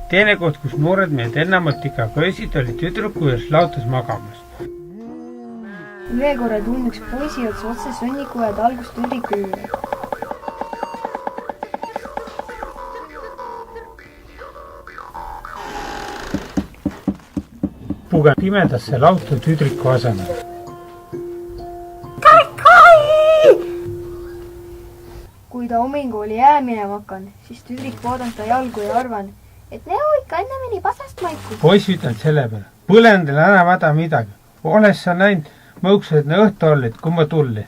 Teine koht, kus noored mehed ennamalt ikka köösid, oli tüdruku juures lautas magamas. Ühe korra tundnuks poisi otse sõnniku ja talgus tüdriku juurde. Pugen pimedasse lautu tüdriku asemel. Kui ta homingu oli jää minema hakanud, siis tüdrik vaadas ta jalgu ja arvan, et näo ikka enne meni pasast maiku. Poiss ütlenud selle peale, põlendel enam häda midagi. Oles sa näinud, mõuksed õhtu olid, kui ma tulli.